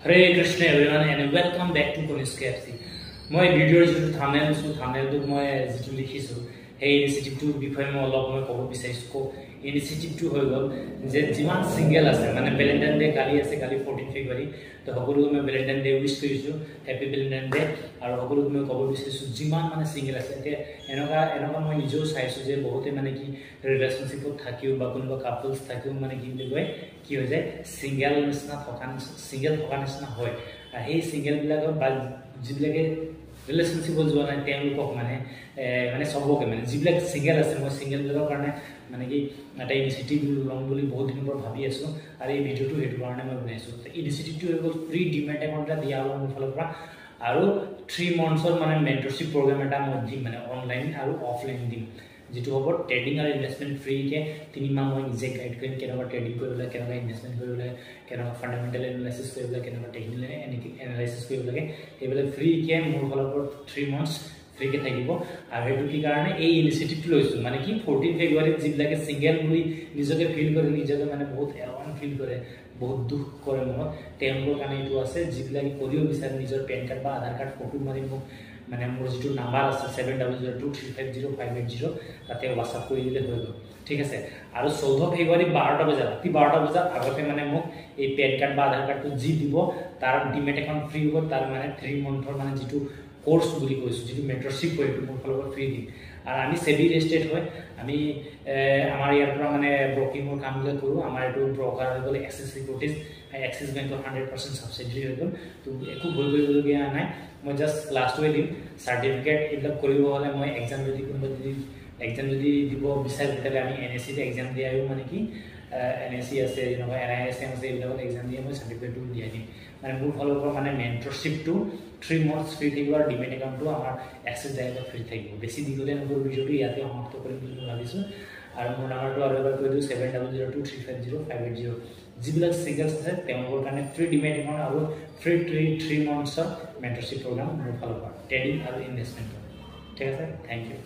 Hare Krishna everyone and welcome back to Konish KFC. My video is thumbnail to my likhisu. Hey initiative 2 বিষয়ে মই অলপ ক'ব বিচাৰিছো initiative 2 হৈ গল যে যিমান সিঙ্গেল আছে মানে ভ্যালেন্টাইন ডে কালি আছে কালি 14 ফেব্ৰুৱাৰী তো সকলো মই ভ্যালেন্টাইন ডে উইশ কৰিছো হ্যাপি ভ্যালেন্টাইন ডে আৰু সকলো মই ক'ব বিচাৰিছো যিমান মানে সিঙ্গেল আছে তে এনেকা মই নিজেও চাইছো যে বহুতে মানে কি ৰিলেশনশিপত থাকিও বা কোনোবা কাপলস থাকিও মানে কি বুলি কয় কি হৈ যায় সিঙ্গেল নিচিনা থকা নিচিনা হয় এই সিঙ্গেল বিলাকৰ বা যিবিলাকে relationship was one and ten of money सबों के मैंने जिबला सिंगल আছে মই সিঙ্গেল বিলাকৰ কাৰণে মানে কি এটা ইনিচিয়েটিভ লম বুলি বহুত দিন পৰা ভাবি আছো আৰু এই ভিডিওটো হেতু কাৰণে মই বনাইছো ইনিচিয়েটিভটো হ'ল ফ্ৰী ডিমেট একাউন্ট এটা দিয়া হ'ল মোৰ ফালৰ পৰা আৰু 3 মান্থছৰ মানে মেন্টৰশিপ প্ৰগ্ৰাম এটা মই দিম মানে অনলাইন আৰু অফলাইন দিম যেটো হ'ব ট্ৰেডিং আৰু ইনভেষ্টমেন্ট ফ্ৰী কে 3 মাহ মই নিজে গাইড কৰিম কেনেকৈ ট্ৰেডিং কৰিবলৈ কেনেকৈ ইনভেষ্টমেন্ট কৰিবলৈ কেনেকৈ ফান্ডামেন্টাল এনালাইসিস কৰিবলৈ কেনেকৈ টেকনিক্যাল এনালাইসিস কৰিব লাগে এইবিলাক ফ্ৰী কে মোৰ ফালৰ পৰা 3 মান্থছ ফ্ৰী কে থাকিব আৰু হেতু কি কাৰণে এই ইনিচিয়েটিভটো লৈছো মানে কি 14 ফেব্ৰুৱাৰীত যিবিলাকে সিঙ্গেল বুলি নিজকে ফিল কৰে নিজকে মানে বহুত এলন ফিল কৰে বহুত দুখ কৰে মনত তেওঁলোকৰ কাৰণে এইটো আছে যিবিলাকে কৰিব বিচাৰে নিজৰ পেন কাৰ্ড বা আধাৰ কাৰ্ড ফটো মাৰি মোক মানে মোৰ যেটো নাম্বাৰ আছে 7002350580 তাতে WhatsApp কৰি দিলে হৈ গ'ল ঠিক আছে আৰু 14 ফেব্ৰুৱাৰী 12টা বজাত 12টা বজাত আগতে মানে মোক এই পেন কাৰ্ড বা আধাৰ কাৰ্ডটো জি দিব তাৰ ডিমেট একাউন্ট ফ্ৰী হ'ব তাৰ মানে 3 মান্থৰ মানে যেটো কোৰ্স বুলি কৈছো যেটো মেন্টৰশিপ হয় এইটো মোৰ ফালৰ পৰা ফ্ৰী দিম আৰু আমি সেবি ৰেজিস্টাৰ্ড হয় আমি আমাৰ ইয়াৰ পৰা মানে ব্ৰোকিংৰ কামবিলাক কৰো আমাৰ এইটো ব্ৰোকাৰ হৈ গ'ল এক্সেস ৰিপোৰ্টিজ এক্সিস বেংকৰ 100% সাবসিডি হৈ গ'ল তো একো ভয় কৰিবলগীয়া নাই মই জাস্ট ক্লাছটোৱে দিম সাৰ্টিফিকেট এইবিলাক কৰিব হলে মই এক্সাম যদি কোনোবা যদি এক্সাম যদি দিব বিচাৰে তেতিয়ালে আমি এনএসসি তে এক্সাম দিয়াও মানে কি এনএসসি আছে যেনেকৈ এনআইএসএম আছে এইবিলাকত এক্সাম দিয়ে মই সাৰ্টিফিকেটটো দিয়া দিম মানে মোৰ ফালৰ পৰা মানে মেন্টৰশিপটো 3 মান্থছ ফ্ৰী থাকিব আৰু ডিমেট একাউণ্টটো আমাৰ এক্সেস ডাইৰেক্ট ফ্ৰী থাকিব বেছি দীঘলে নকৰো ভিডিওটো ইয়াতে সমাপ্ত কৰিম বুলি ভাবিছো আৰু মোৰ নাম্বাৰটো আৰু এবাৰ কৈ দিও 7002350580 যিবিলাক সিঙ্গেলছ আছে তেওঁলোকৰ কাৰণে ফ্ৰী ডিমেট একাউণ্ট আৰু ফ্ৰী 3 মান্থছৰ মেন্টৰশিপ প্ৰগ্ৰাম মোৰ ফালৰ পৰা ট্ৰেডিং আৰু ইনভেষ্টমেন্ট ঠিক আছে থ্যাংক ইউ